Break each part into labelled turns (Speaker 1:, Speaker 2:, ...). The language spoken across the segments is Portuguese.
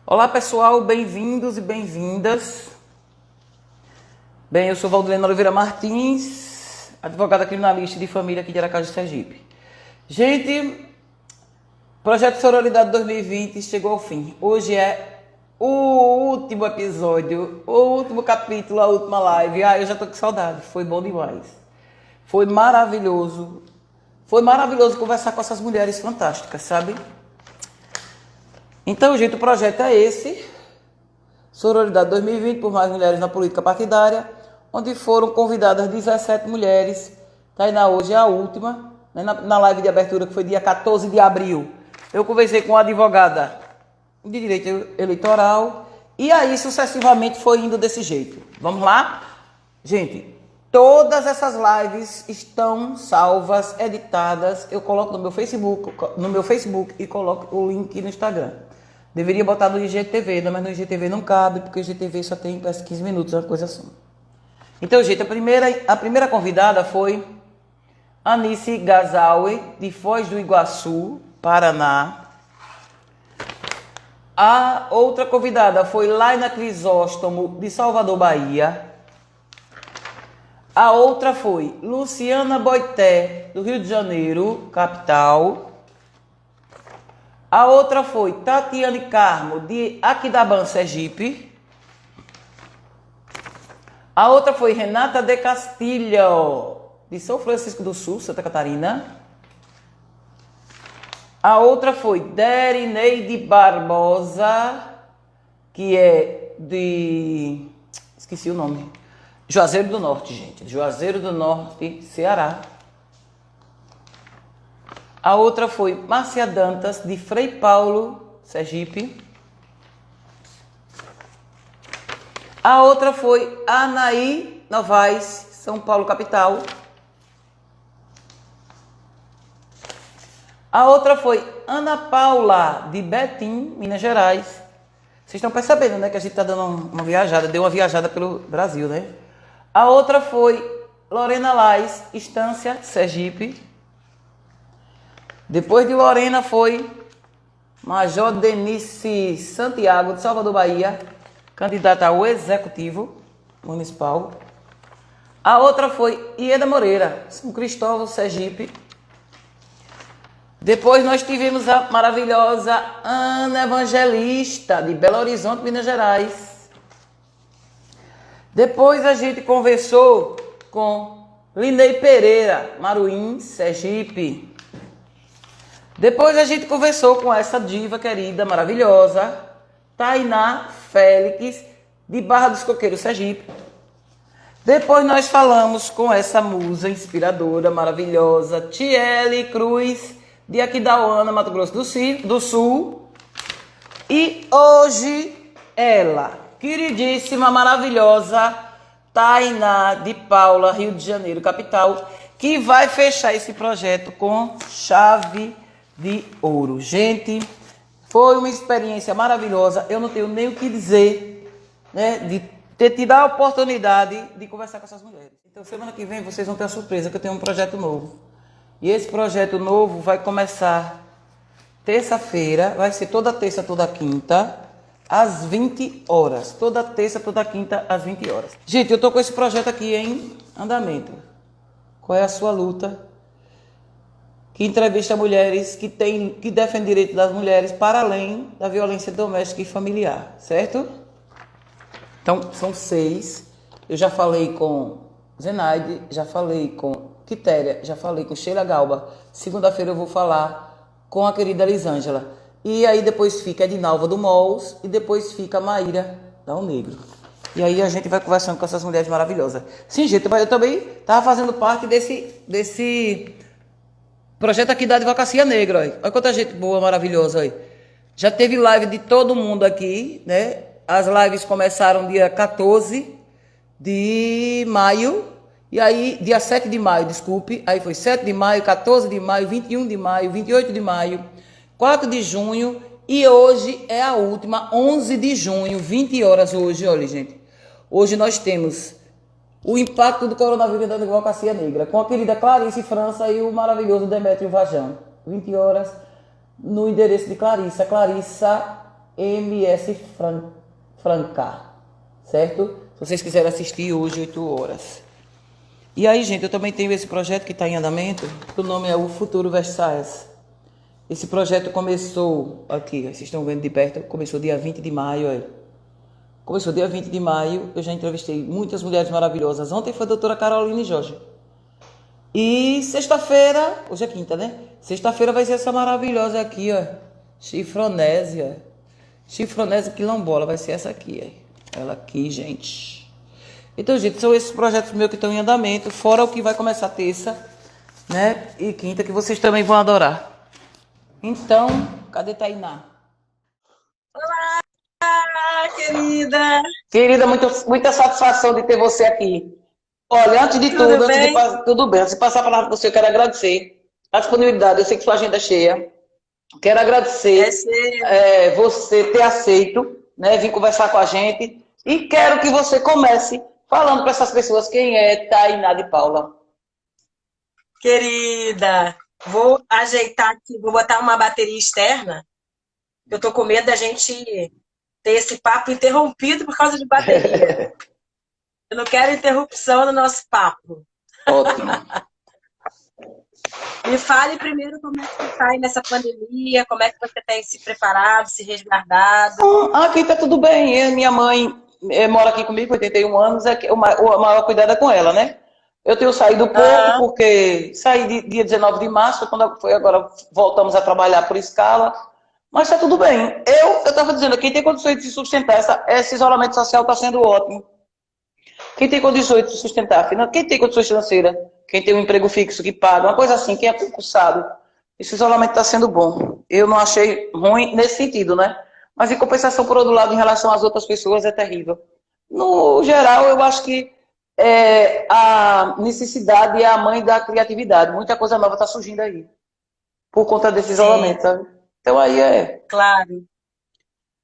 Speaker 1: Olá pessoal, bem-vindos e bem-vindas. Bem, eu sou Valdilene Oliveira Martins, advogada criminalista de família aqui de Aracaju, Sergipe. Gente, Projeto Sororidade 2020 chegou ao fim. Hoje é o último episódio, o último capítulo, a última live. Eu já tô com saudade, foi bom demais. Foi maravilhoso conversar com essas mulheres fantásticas, sabe? Então, gente, o projeto é esse, Sororidade 2020 por mais mulheres na política partidária, onde foram convidadas 17 mulheres. Tainá hoje é a última, né, na live de abertura, que foi dia 14 de abril. Eu conversei com a advogada de direito eleitoral e aí sucessivamente foi indo desse jeito. Vamos lá? Gente, todas essas lives estão salvas, editadas. Eu coloco no meu Facebook e coloco o link no Instagram. Deveria botar no IGTV, mas no IGTV não cabe, porque o IGTV só tem parece 15 minutos, uma coisa assim. Então, gente, a primeira convidada foi Anice Gazaue, de Foz do Iguaçu, Paraná. A outra convidada foi Laina Crisóstomo, de Salvador, Bahia. A outra foi Luciana Boité, do Rio de Janeiro, capital. A outra foi Tatiane Carmo, de Aquidauana, Sergipe. A outra foi Renata de Castilho, de São Francisco do Sul, Santa Catarina. A outra foi Derineide Barbosa, que é de... esqueci o nome. Juazeiro do Norte, gente. Juazeiro do Norte, Ceará. A outra foi Márcia Dantas, de Frei Paulo, Sergipe. A outra foi Anaí Novaes, São Paulo, capital. A outra foi Ana Paula, de Betim, Minas Gerais. Vocês estão percebendo, né, que a gente está dando uma viajada, deu uma viajada pelo Brasil, né? A outra foi Lorena Lais, Estância, Sergipe. Depois de Lorena foi Major Denise Santiago, de Salvador, Bahia, candidata ao Executivo Municipal. A outra foi Ieda Moreira, São Cristóvão, Sergipe. Depois nós tivemos a maravilhosa Ana Evangelista, de Belo Horizonte, Minas Gerais. Depois a gente conversou com Linei Pereira, Maruim, Sergipe. Depois a gente conversou com essa diva querida, maravilhosa, Tainá Félix, de Barra dos Coqueiros, Sergipe. Depois nós falamos com essa musa inspiradora, maravilhosa, Tiele Cruz, de Aquidauana, Mato Grosso do Sul. E hoje ela, queridíssima, maravilhosa, Tainá de Paula, Rio de Janeiro, capital, que vai fechar esse projeto com chave de ouro. Gente, foi uma experiência maravilhosa. Eu não tenho nem o que dizer, né, de ter tido a oportunidade de conversar com essas mulheres. Então, semana que vem vocês vão ter a surpresa que eu tenho um projeto novo. E esse projeto novo vai começar terça-feira, vai ser toda terça, toda quinta, às 20 horas. Toda terça, toda quinta, às 20 horas. Gente, eu tô com esse projeto aqui em andamento. Qual é a sua luta? Que entrevista mulheres que defendem direito das mulheres para além da violência doméstica e familiar, certo? Então, são 6. Eu já falei com Zenaide, já falei com Quitéria, já falei com Sheila Galba. Segunda-feira eu vou falar com a querida Elisângela. E aí depois fica Edinalva do MOLS e depois fica Maíra Dal Negro. E aí a gente vai conversando com essas mulheres maravilhosas. Sim, gente, eu também estava fazendo parte desse projeto aqui da Advocacia Negra. Olha quanta gente boa, maravilhosa aí. Já teve live de todo mundo aqui, né? As lives começaram dia 14 de maio. E aí, dia 7 de maio, desculpe. Aí foi 7 de maio, 14 de maio, 21 de maio, 28 de maio, 4 de junho. E hoje é a última, 11 de junho, 20 horas hoje. Olha, gente. Hoje nós temos o impacto do coronavírus da Advocacia Negra, com a querida Clarice França e o maravilhoso Demétrio Vajão. 20 horas, no endereço de Clarissa MS Franca, certo? Se vocês quiserem assistir hoje, 8 horas. E aí, gente, eu também tenho esse projeto que está em andamento, que o nome é O Futuro Versailles. Esse projeto começou aqui, vocês estão vendo de perto, começou dia 20 de maio. Começou dia 20 de maio, eu já entrevistei muitas mulheres maravilhosas. Ontem foi a doutora Caroline Jorge. E sexta-feira, hoje é quinta, né? Sexta-feira vai ser essa maravilhosa aqui, ó. Chifronésia. Chifronésia quilombola, vai ser essa aqui, ó. Ela aqui, gente. Então, gente, são esses projetos meus que estão em andamento, fora o que vai começar terça, né? E quinta, que vocês também vão adorar. Então, cadê Tainá?
Speaker 2: Olá, querida!
Speaker 1: Querida, muita satisfação de ter você aqui. Olha, antes de
Speaker 2: Tudo
Speaker 1: tudo,
Speaker 2: bem?
Speaker 1: tudo bem, antes de passar a palavra para você, eu quero agradecer a disponibilidade. Eu sei que sua agenda é cheia. Quero
Speaker 2: É
Speaker 1: agradecer
Speaker 2: cheio.
Speaker 1: você ter aceito, né, vir conversar com a gente. E quero que você comece falando para essas pessoas quem é Tainá de Paula.
Speaker 2: Querida, vou ajeitar aqui, vou botar uma bateria externa. Eu tô com medo da gente ter esse papo interrompido por causa de bateria. Eu não quero interrupção no nosso papo.
Speaker 1: Ótimo.
Speaker 2: Me fale primeiro como é que você está aí nessa pandemia, como é que você tem se preparado, se resguardado.
Speaker 1: Aqui está tudo bem. Minha mãe mora aqui comigo, 81 anos, o maior cuidado é com ela, né? Eu tenho saído pouco,
Speaker 2: Ah,
Speaker 1: porque saí dia 19 de março, quando foi agora voltamos a trabalhar por escala, mas está tudo bem. Eu estava dizendo, quem tem condições de se sustentar, esse isolamento social está sendo ótimo. Quem tem condições de se sustentar, quem tem condições financeiras, quem tem um emprego fixo que paga, uma coisa assim, quem é concursado, esse isolamento está sendo bom. Eu não achei ruim nesse sentido, né? Mas em compensação, por outro lado, em relação às outras pessoas, é terrível. No geral, eu acho que a necessidade é a mãe da criatividade. Muita coisa nova está surgindo aí, por conta desse
Speaker 2: sim,
Speaker 1: isolamento, sabe? Então aí é.
Speaker 2: claro,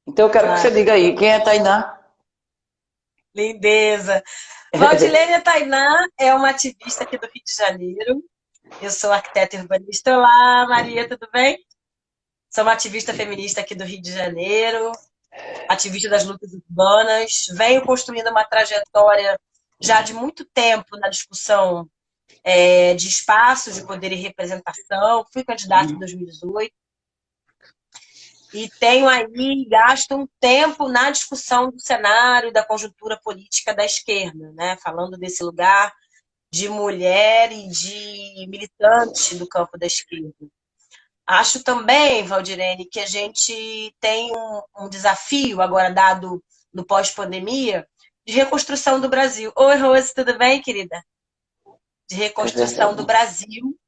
Speaker 1: Então eu quero que você
Speaker 2: claro.
Speaker 1: diga aí, quem é Tainá?
Speaker 2: Lindeza. Valdilene Tainá é uma ativista aqui do Rio de Janeiro. Eu sou arquiteta e urbanista. Olá, Maria, tudo bem? Sou uma ativista feminista aqui do Rio de Janeiro, ativista das lutas urbanas. Venho construindo uma trajetória já de muito tempo na discussão de espaço, de poder e representação. Fui candidata em 2018 e tenho aí gasto um tempo na discussão do cenário, da conjuntura política da esquerda, né? Falando desse lugar de mulher e de militante do campo da esquerda. Acho também, Valdirene, que a gente tem um desafio agora dado no pós-pandemia de reconstrução do Brasil. Oi, Rose, tudo bem, querida? De
Speaker 1: É
Speaker 2: reconstrução
Speaker 1: verdade.
Speaker 2: do Brasil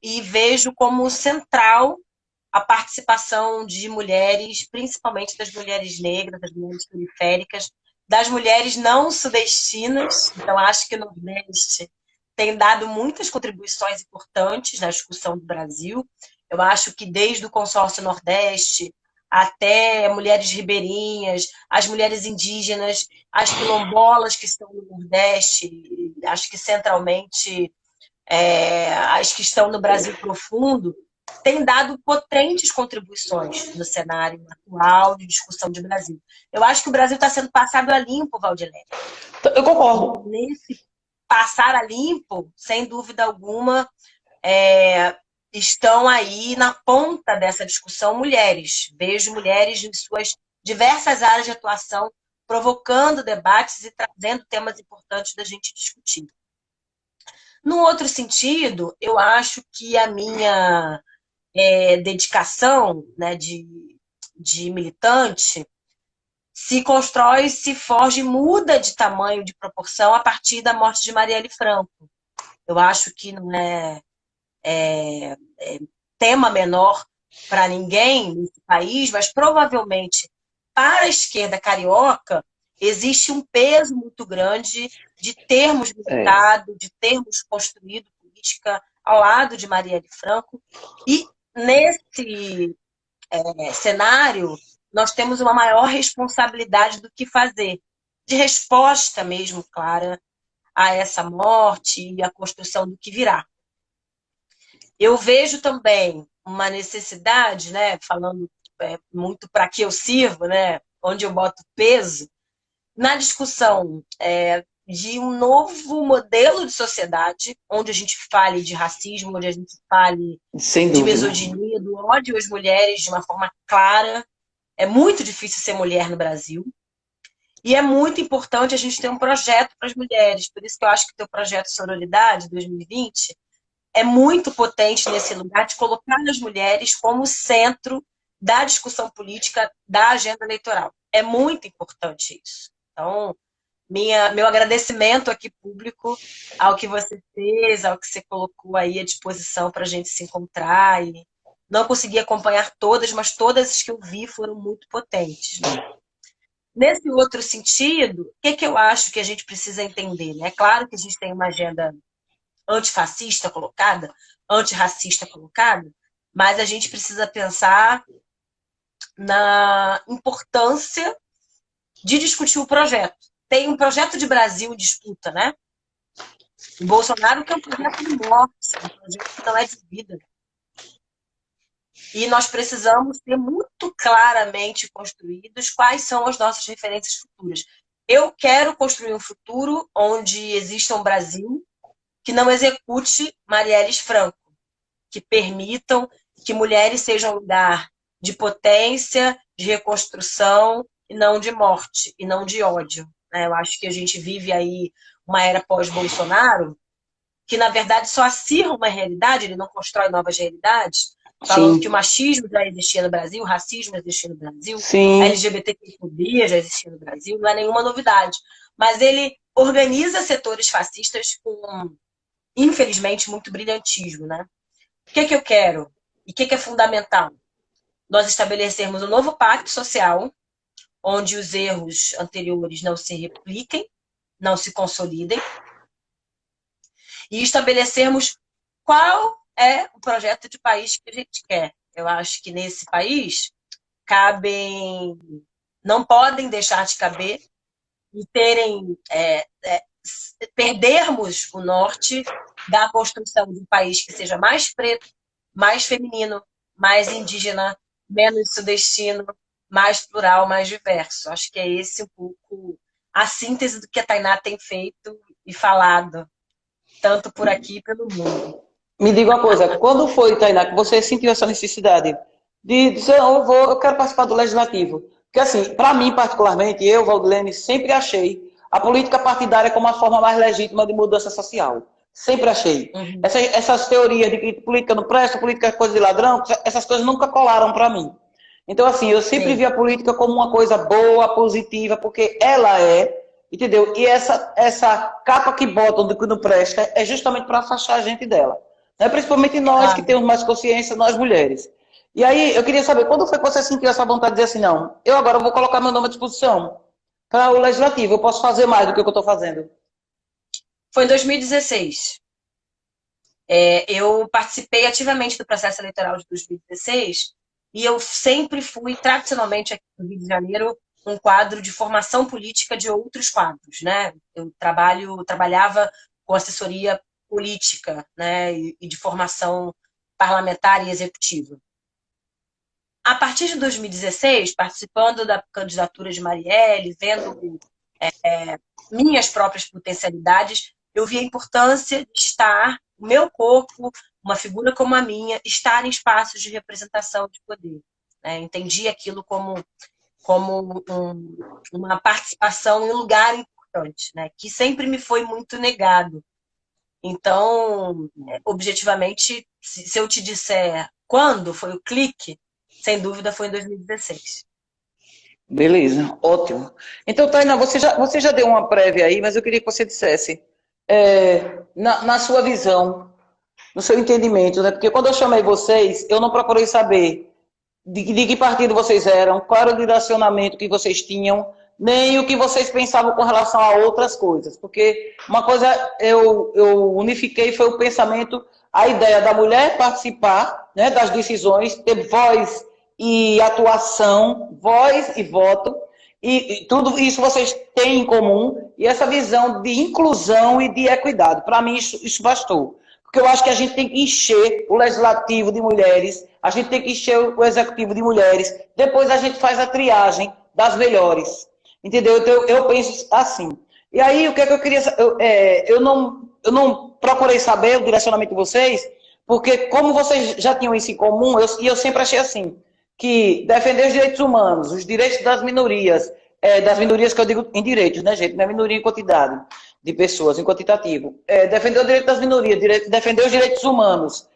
Speaker 2: e vejo como central a participação de mulheres, principalmente das mulheres negras, das mulheres periféricas, das mulheres não sudestinas. Então, acho que o Nordeste tem dado muitas contribuições importantes na discussão do Brasil. Eu acho que desde o Consórcio Nordeste até mulheres ribeirinhas, as mulheres indígenas, as quilombolas que estão no Nordeste, acho que centralmente as que estão no Brasil profundo, têm dado potentes contribuições no cenário atual de discussão de Brasil. Eu acho que o Brasil está sendo passado a limpo, Valdilene.
Speaker 1: Eu
Speaker 2: E
Speaker 1: concordo.
Speaker 2: nesse passar a limpo, sem dúvida alguma, estão aí na ponta dessa discussão mulheres. Vejo mulheres em suas diversas áreas de atuação provocando debates e trazendo temas importantes da gente discutir. No outro sentido, eu acho que a minha dedicação, né, de militante se constrói, se forja e muda de tamanho, de proporção a partir da morte de Marielle Franco. Eu acho que não é tema menor para ninguém nesse país, mas provavelmente para a esquerda carioca existe um peso muito grande de termos
Speaker 1: É.
Speaker 2: militado, de termos construído política ao lado de Marielle Franco. E nesse cenário, nós temos uma maior responsabilidade do que fazer, de resposta mesmo clara a essa morte e a construção do que virá. Eu vejo também uma necessidade, né, falando muito para que eu sirvo, né? Onde eu boto peso, na discussão de um novo modelo de sociedade, onde a gente fale de racismo, onde a gente fale
Speaker 1: Sem
Speaker 2: de
Speaker 1: dúvida.
Speaker 2: misoginia, do ódio às mulheres de uma forma clara. É muito difícil ser mulher no Brasil. E é muito importante a gente ter um projeto para as mulheres. Por isso que eu acho que o teu projeto Sororidade 2020 é muito potente nesse lugar de colocar as mulheres como centro da discussão política da agenda eleitoral. É muito importante isso. Então, meu agradecimento aqui público ao que você fez, ao que você colocou aí à disposição para a gente se encontrar. E não consegui acompanhar todas, mas todas as que eu vi foram muito potentes, né? Nesse outro sentido, o que eu acho que a gente precisa entender? Né? É claro que a gente tem uma agenda antifascista colocada, antirracista colocada, mas a gente precisa pensar na importância de discutir o projeto. Tem um projeto de Brasil em disputa, né? O Bolsonaro que é um projeto de morte, um projeto que não é de vida. E nós precisamos ter muito claramente construídos quais são as nossas referências futuras. Eu quero construir um futuro onde exista um Brasil que não execute Marielles Franco, que permitam que mulheres sejam um lugar de potência, de reconstrução, e não de morte, e não de ódio. Eu acho que a gente vive aí uma era pós-Bolsonaro, que na verdade só acirra uma realidade, ele não constrói novas realidades, falando que o machismo já existia no Brasil, o racismo existia no Brasil, a LGBTfobia já existia no Brasil, não é nenhuma novidade. Mas ele organiza setores fascistas com, infelizmente, muito brilhantismo, né? O que eu quero? E o que é fundamental? Nós estabelecermos um novo pacto social, onde os erros anteriores não se repliquem, não se consolidem, e estabelecermos qual é o projeto de país que a gente quer. Eu acho que nesse país não podem deixar de caber e perdermos o norte da construção de um país que seja mais preto, mais feminino, mais indígena, menos sudestino, mais plural, mais diverso. Acho que é esse um pouco a síntese do que a Tainá tem feito e falado, tanto por aqui e pelo mundo.
Speaker 1: Me diga uma coisa, quando foi, Tainá, que você sentiu essa necessidade de dizer, eu quero participar do Legislativo? Porque, assim, para mim, particularmente, eu, Valdilene, sempre achei a política partidária como a forma mais legítima de mudança social. Sempre achei.
Speaker 2: Uhum.
Speaker 1: Essas teorias de que política não presta, política é coisa de ladrão, essas coisas nunca colaram para mim. Então, assim, eu sempre vi a política como uma coisa boa, positiva, porque ela entendeu? E essa capa que botam do que não presta é justamente para afastar a gente dela. Né? Principalmente nós que temos mais consciência, nós mulheres. E aí, eu queria saber, quando foi que você sentiu essa vontade de dizer assim, não, eu agora vou colocar meu nome à disposição para o Legislativo, eu posso fazer mais do que eu estou fazendo?
Speaker 2: Foi em 2016. Eu participei ativamente do processo eleitoral de 2016 e eu sempre fui, tradicionalmente, aqui no Rio de Janeiro, um quadro de formação política de outros quadros, né? Eu trabalhava com assessoria política, né, e de formação parlamentar e executiva. A partir de 2016, participando da candidatura de Marielle, vendo minhas próprias potencialidades, eu vi a importância de estar, o meu corpo, uma figura como a minha, estar em espaços de representação de poder. Né? Entendi aquilo como uma participação em um lugar importante, né? Que sempre me foi muito negado. Então, objetivamente, se eu te disser quando foi o clique, sem dúvida foi em 2016.
Speaker 1: Beleza, ótimo. Então, Tainá, você já deu uma prévia aí, mas eu queria que você dissesse, na sua visão, no seu entendimento, né? Porque quando eu chamei vocês, eu não procurei saber de que partido vocês eram, qual era o direcionamento que vocês tinham, nem o que vocês pensavam com relação a outras coisas. Porque uma coisa eu unifiquei foi o pensamento, a ideia da mulher participar, né, das decisões, ter voz e atuação, voz e voto, e tudo isso vocês têm em comum, e essa visão de inclusão e de equidade. Para mim, isso bastou. porque eu acho que a gente tem que encher o legislativo de mulheres, a gente tem que encher o executivo de mulheres, depois a gente faz a triagem das melhores. Entendeu? Então, eu penso assim. E aí, o que é que eu queria... Eu não procurei saber o direcionamento de vocês, porque como vocês já tinham isso em comum, eu sempre achei assim, que defender os direitos humanos, os direitos das minorias que eu digo em direitos, né, gente? Não é minoria em quantidade de pessoas, em quantitativo. Defender o direito das minorias, defender os direitos humanos,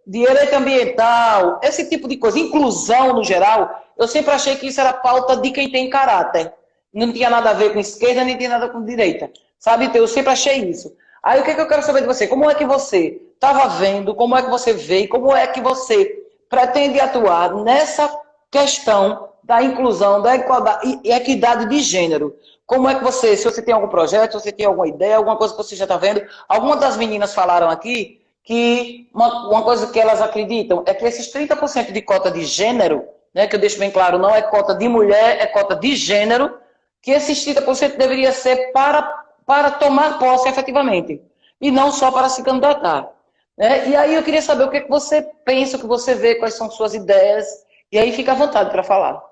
Speaker 1: direito ambiental, esse tipo de coisa, inclusão no geral, eu sempre achei que isso era pauta de quem tem caráter. Não tinha nada a ver com esquerda, nem tinha nada com direita. Sabe? Então, eu sempre achei isso. Aí, o que eu quero saber de você? Como é que você estava vendo, como é que você vê, como é que você pretende atuar nessa questão da inclusão, da igualdade e equidade de gênero? Como é que você, se você tem algum projeto, se você tem alguma ideia, alguma coisa que você já está vendo? Algumas das meninas falaram aqui que uma coisa que elas acreditam é que esses 30% de cota de gênero, né, que eu deixo bem claro, não é cota de mulher, é cota de gênero, que esses 30% deveria ser para tomar posse efetivamente, e não só para se candidatar. Né? E aí eu queria saber o que você pensa, o que você vê, quais são suas ideias, e aí fica à vontade para falar.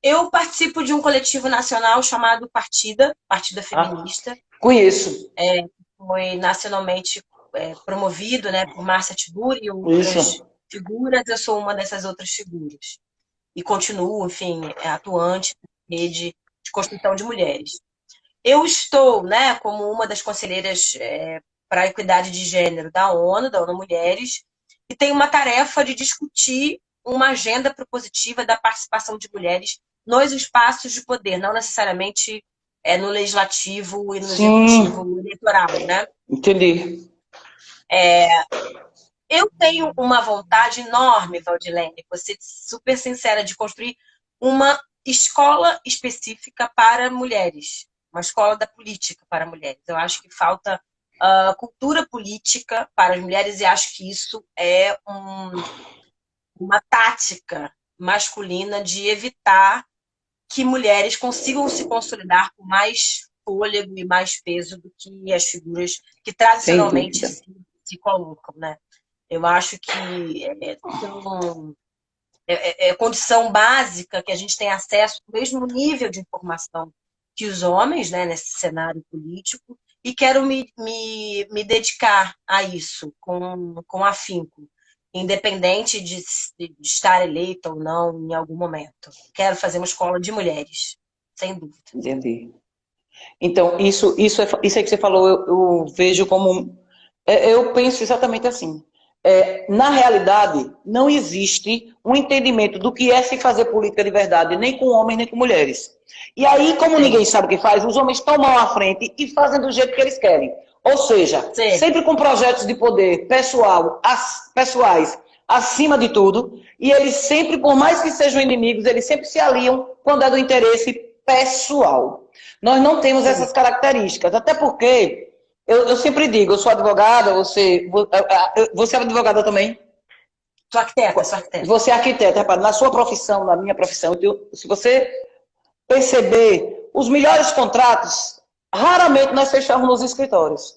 Speaker 2: Eu participo de um coletivo nacional chamado Partida Feminista.
Speaker 1: Conheço.
Speaker 2: Foi nacionalmente promovido, né, por Márcia Tiburi e outras figuras. Eu sou uma dessas outras figuras. E continuo, enfim, atuante na rede de construção de mulheres. Eu estou, né, como uma das conselheiras para a equidade de gênero da ONU Mulheres, e tenho uma tarefa de discutir uma agenda propositiva da participação de mulheres nos espaços de poder, não necessariamente no legislativo e no executivo eleitoral, né?
Speaker 1: Entendi.
Speaker 2: Eu tenho uma vontade enorme, Valdilene, vou ser super sincera, de construir uma escola específica para mulheres, uma escola da política para mulheres. Eu acho que falta cultura política para as mulheres e acho que isso é uma tática masculina de evitar que mulheres consigam se consolidar com mais fôlego e mais peso do que as figuras que tradicionalmente se colocam, né? Eu acho que é condição básica que a gente tenha acesso ao mesmo nível de informação que os homens, né, nesse cenário político, e quero me dedicar a isso com afinco, independente de estar eleita ou não em algum momento. Quero fazer uma escola de mulheres, sem dúvida.
Speaker 1: Entendi. Então, isso aí que você falou, eu vejo como... eu penso exatamente assim. Na realidade, não existe um entendimento do que é se fazer política de verdade, nem com homens, nem com mulheres. E aí, como ninguém sabe o que faz, os homens tomam à frente e fazem do jeito que eles querem. Ou seja, sempre com projetos de poder pessoais acima de tudo, e eles sempre, por mais que sejam inimigos, eles sempre se aliam quando é do interesse pessoal. Nós não temos essas características, até porque, eu sempre digo, eu sou advogada, você é advogada também?
Speaker 2: Sou arquiteta, sou arquiteta.
Speaker 1: Você é arquiteta, rapaz, na sua profissão, na minha profissão, então, se você perceber, os melhores contratos, raramente nós fechamos nos escritórios.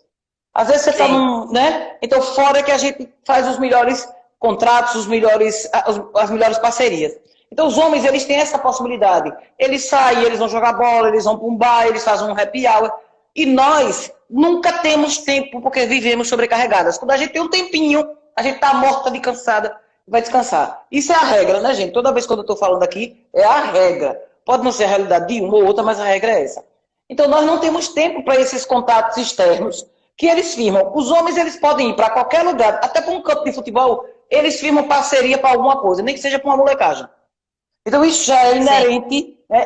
Speaker 1: Às vezes você está né? Então, fora que a gente faz os melhores contratos, as melhores parcerias. Então, os homens, eles têm essa possibilidade. Eles saem, eles vão jogar bola, eles vão para um bar, eles fazem um happy hour. E nós nunca temos tempo, porque vivemos sobrecarregadas. Quando a gente tem um tempinho, a gente está morta de cansada, vai descansar. Isso é a regra, né, gente? Toda vez que eu estou falando aqui, é a regra. Pode não ser a realidade de uma ou outra, mas a regra é essa. Então, nós não temos tempo para esses contatos externos que eles firmam. Os homens, eles podem ir para qualquer lugar, até para um campo de futebol, eles firmam parceria para alguma coisa, nem que seja para uma molecagem. Então, isso já é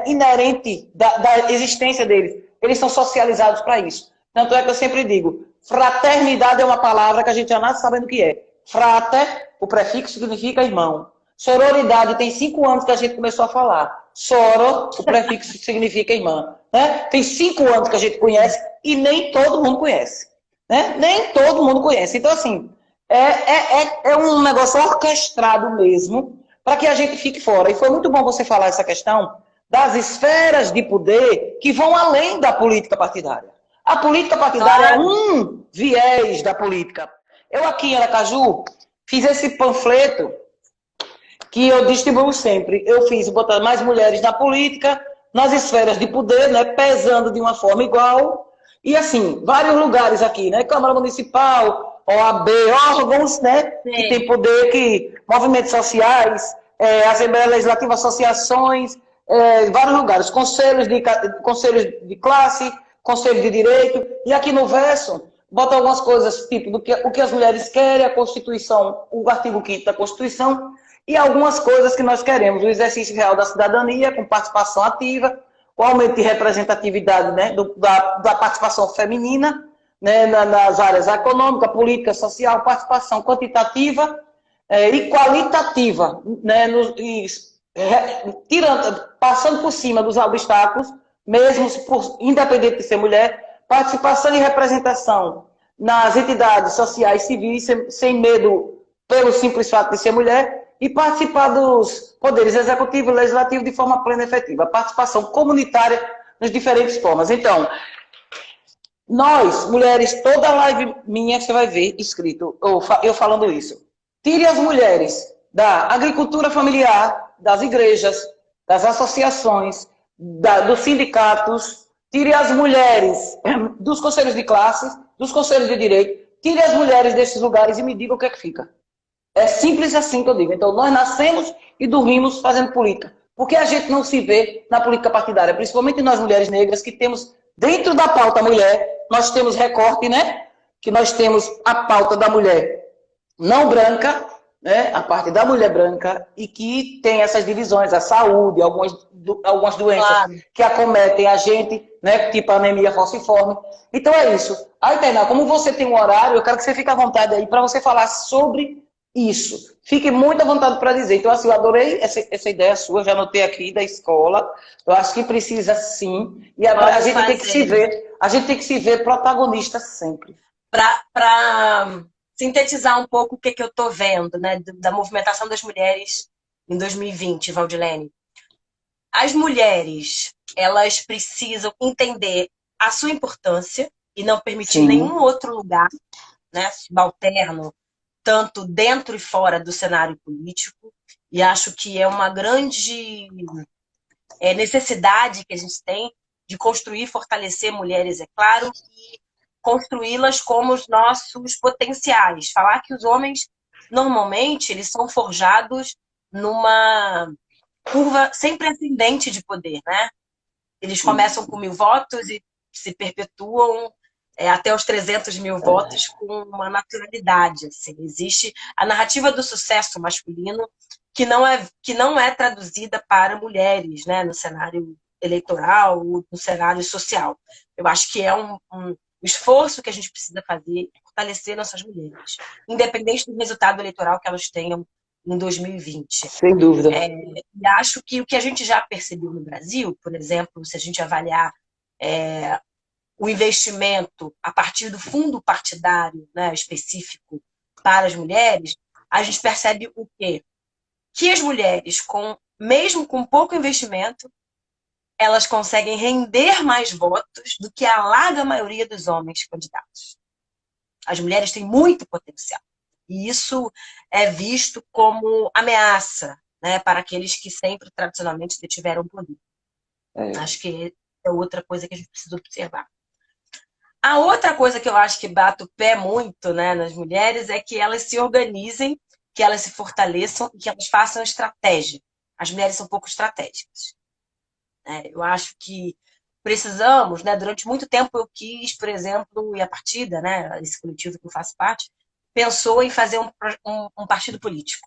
Speaker 1: inerente da existência deles. Eles são socializados para isso. Tanto é que eu sempre digo, fraternidade é uma palavra que a gente já nasce sabendo o que é. Frater, o prefixo significa irmão. Sororidade, tem 5 anos que a gente começou a falar. Soro, o prefixo significa irmã. Né? Tem 5 anos que a gente conhece e nem todo mundo conhece. Né? Nem todo mundo conhece. Então, assim, é um negócio orquestrado mesmo para que a gente fique fora. E foi muito bom você falar essa questão das esferas de poder que vão além da política partidária. A política partidária viés da política. Eu aqui em Aracaju fiz esse panfleto que eu distribuo sempre. Eu fiz botar mais mulheres na política, nas esferas de poder, né, pesando de uma forma igual. E assim, vários lugares aqui, né? Câmara Municipal, OAB, órgãos, né? Que tem poder, que movimentos sociais, Assembleia Legislativa, associações, vários lugares, conselhos de classe, conselho de direito, e aqui no verso bota algumas coisas, tipo, o que as mulheres querem, a Constituição, o artigo 5º da Constituição, e algumas coisas que nós queremos, o exercício real da cidadania, com participação ativa, o aumento de representatividade, né, da participação feminina, né, nas áreas econômica, política, social, participação quantitativa e qualitativa, né, passando por cima dos obstáculos, mesmo independente de ser mulher, participação e representação nas entidades sociais civis, sem medo pelo simples fato de ser mulher, e participar dos poderes executivo e legislativo de forma plena e efetiva. A participação comunitária nas diferentes formas. Então, nós, mulheres, toda live minha você vai ver escrito, eu falando isso. Tire as mulheres da agricultura familiar, das igrejas, das associações, dos sindicatos, tire as mulheres dos conselhos de classes, dos conselhos de direito, tire as mulheres desses lugares e me diga o que é que fica. É simples assim que eu digo. Então, nós nascemos e dormimos fazendo política. Por que a gente não se vê na política partidária? Principalmente nós, mulheres negras, que temos, dentro da pauta mulher, nós temos recorte, né? Que nós temos a pauta da mulher não branca, né? A parte da mulher branca, e que tem essas divisões, a saúde, algumas doenças que acometem a gente, né? Tipo a anemia falciforme. Então é isso. Aí, Tainá, como você tem um horário, eu quero que você fique à vontade aí para você falar sobre isso. Fique muito à vontade para dizer. Então, assim, eu adorei essa ideia sua, já anotei aqui da escola. Eu acho que precisa sim. E a gente tem que se ver, a gente tem que se ver protagonista sempre.
Speaker 2: Para sintetizar um pouco o que eu estou vendo, né, da movimentação das mulheres em 2020, Valdilene. As mulheres, elas precisam entender a sua importância e não permitir nenhum outro lugar, né, subalterno, tanto dentro e fora do cenário político, e acho que é uma grande necessidade que a gente tem de construir e fortalecer mulheres, é claro, e construí-las como os nossos potenciais. Falar que os homens, normalmente, eles são forjados numa curva sempre ascendente de poder, né? Eles começam com 1.000 votos e se perpetuam até os 300 mil votos com uma naturalidade. Assim. Existe a narrativa do sucesso masculino que não é traduzida para mulheres, né, no cenário eleitoral, no cenário social. Eu acho que é um esforço que a gente precisa fazer, fortalecer nossas mulheres, independente do resultado eleitoral que elas tenham em 2020.
Speaker 1: Sem dúvida.
Speaker 2: E acho que o que a gente já percebeu no Brasil, por exemplo, se a gente avaliar o investimento a partir do fundo partidário, né, específico para as mulheres, a gente percebe o quê? Que as mulheres, mesmo com pouco investimento, elas conseguem render mais votos do que a larga maioria dos homens candidatos. As mulheres têm muito potencial. E isso é visto como ameaça, né, para aqueles que sempre, tradicionalmente, detiveram poder. Acho que é outra coisa que a gente precisa observar. A outra coisa que eu acho que bate o pé muito, né, nas mulheres é que elas se organizem, que elas se fortaleçam e que elas façam estratégia. As mulheres são pouco estratégicas. Eu acho que precisamos, né, durante muito tempo eu quis, por exemplo, e a Partida, né, esse coletivo que eu faço parte, pensou em fazer um partido político.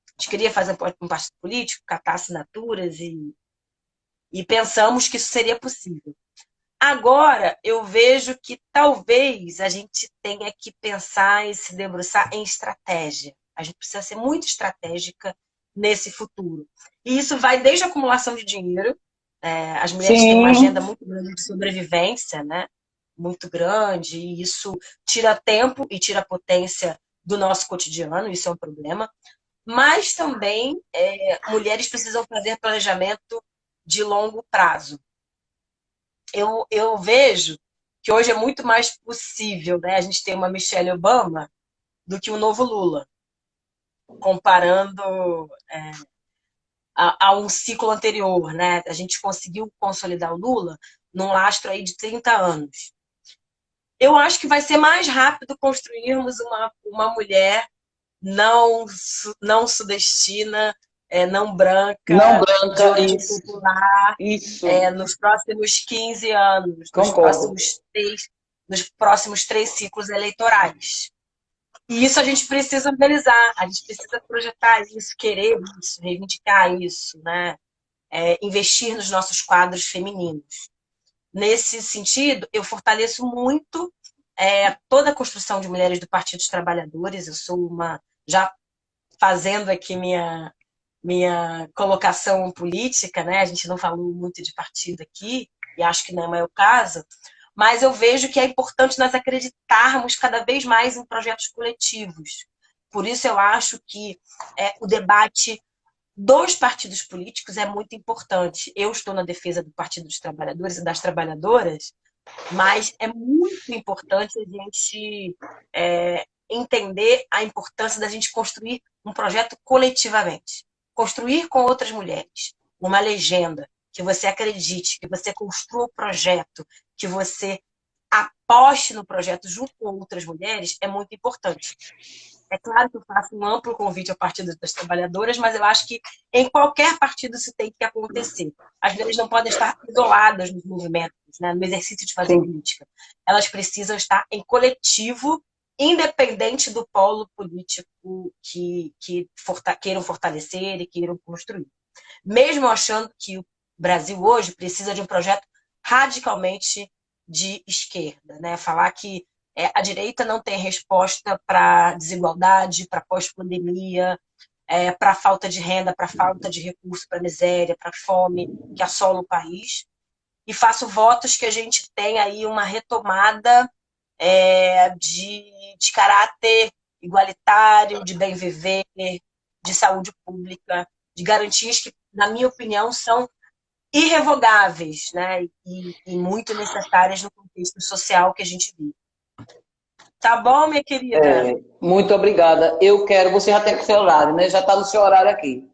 Speaker 2: A gente queria fazer um partido político, catar assinaturas e pensamos que isso seria possível. Agora, eu vejo que talvez a gente tenha que pensar e se debruçar em estratégia. A gente precisa ser muito estratégica nesse futuro. E isso vai desde a acumulação de dinheiro. As mulheres têm uma agenda muito grande de sobrevivência, né? Muito grande, e isso tira tempo e tira potência do nosso cotidiano, isso é um problema. Mas também mulheres precisam fazer planejamento de longo prazo. Eu vejo que hoje é muito mais possível, né, a gente ter uma Michelle Obama do que um novo Lula, comparando a um ciclo anterior, né? A gente conseguiu consolidar o Lula num lastro aí de 30 anos. Eu acho que vai ser mais rápido construirmos uma mulher não sudestina, não
Speaker 1: Não
Speaker 2: branca, de
Speaker 1: branca,
Speaker 2: origem
Speaker 1: isso.
Speaker 2: popular,
Speaker 1: Isso,
Speaker 2: nos próximos 15 anos,
Speaker 1: concordo.
Speaker 2: nos próximos 3 ciclos eleitorais. E isso a gente precisa organizar, a gente precisa projetar isso, querer isso, reivindicar isso, né? Investir nos nossos quadros femininos. Nesse sentido, eu fortaleço muito toda a construção de mulheres do Partido dos Trabalhadores. Eu sou já fazendo aqui minha colocação política, né? A gente não falou muito de partido aqui, e acho que não é o caso, mas eu vejo que é importante nós acreditarmos cada vez mais em projetos coletivos. Por isso eu acho que o debate dos partidos políticos é muito importante. Eu estou na defesa do Partido dos Trabalhadores e das Trabalhadoras, mas é muito importante a gente entender a importância da gente construir um projeto coletivamente. Construir com outras mulheres uma legenda, que você acredite, que você construa o projeto, que você aposte no projeto junto com outras mulheres, é muito importante. É claro que eu faço um amplo convite ao Partido das Trabalhadoras, mas eu acho que em qualquer partido isso tem que acontecer. As mulheres não podem estar isoladas nos movimentos, né, no exercício de fazer
Speaker 1: Sim.
Speaker 2: política. Elas precisam estar em coletivo, independente do polo político que queiram fortalecer e queiram construir. Mesmo achando que o Brasil hoje precisa de um projeto radicalmente de esquerda, né? Falar que a direita não tem resposta para a desigualdade, para pós-pandemia, para a falta de renda, para a falta de recurso, para a miséria, para a fome que assola o país. E faço votos que a gente tenha aí uma retomada de caráter igualitário, de bem viver, de saúde pública, de garantias que, na minha opinião, são irrevogáveis, né? E muito necessárias no contexto social que a gente vive. Tá bom, minha querida?
Speaker 1: Muito obrigada. Eu quero, você já tem o seu horário, né? Já está no seu horário aqui.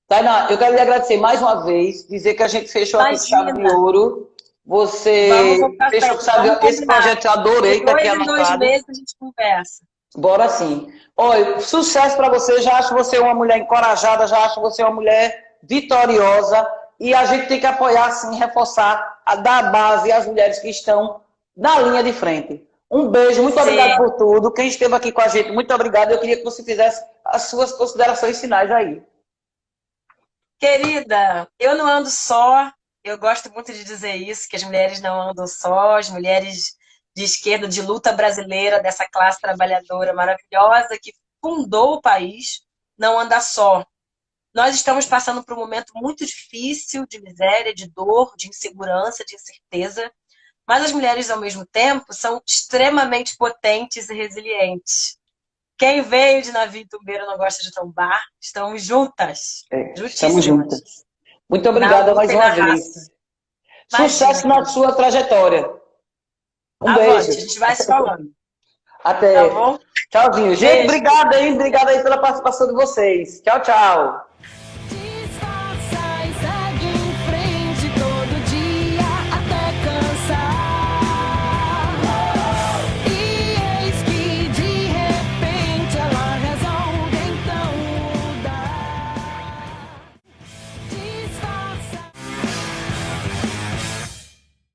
Speaker 1: Tainá, eu quero lhe agradecer mais uma vez, dizer que a gente fechou aqui com chave de
Speaker 2: Imagina.
Speaker 1: ouro.
Speaker 2: Vamos
Speaker 1: Você
Speaker 2: voltar
Speaker 1: fechou com
Speaker 2: sempre.
Speaker 1: chave de
Speaker 2: Vamos
Speaker 1: ouro. Esse
Speaker 2: combinar.
Speaker 1: projeto eu adorei,
Speaker 2: De
Speaker 1: tá aqui
Speaker 2: 2 em 2 meses
Speaker 1: anotado.
Speaker 2: a gente conversa.
Speaker 1: Bora sim. Olha, sucesso para você. Já acho você uma mulher encorajada, já acho você uma mulher vitoriosa. E a gente tem que apoiar, sim, reforçar, dar base às mulheres que estão na linha de frente. Um beijo, muito obrigado por tudo. Quem esteve aqui com a gente, muito obrigado. Eu queria que você fizesse as suas considerações finais aí.
Speaker 2: Querida, eu não ando só. Eu gosto muito de dizer isso, que as mulheres não andam só, as mulheres de esquerda, de luta brasileira, dessa classe trabalhadora maravilhosa que fundou o país, não anda só. Nós estamos passando por um momento muito difícil, de miséria, de dor, de insegurança, de incerteza, mas as mulheres, ao mesmo tempo, são extremamente potentes e resilientes. Quem veio de navio e tumbeiro não gosta de tombar. Estamos juntas.
Speaker 1: Estamos
Speaker 2: Justíssimas.
Speaker 1: juntas. Muito
Speaker 2: Na
Speaker 1: obrigada
Speaker 2: luta
Speaker 1: mais
Speaker 2: e
Speaker 1: uma
Speaker 2: na raça.
Speaker 1: vez.
Speaker 2: Imagina,
Speaker 1: Sucesso na sua trajetória. Um
Speaker 2: avante, a
Speaker 1: beijo.
Speaker 2: gente vai se falando.
Speaker 1: Até.
Speaker 2: Tá bom?
Speaker 1: Tchauzinho. Gente,
Speaker 2: Beijo.
Speaker 1: obrigado aí pela participação de vocês. Tchau, tchau.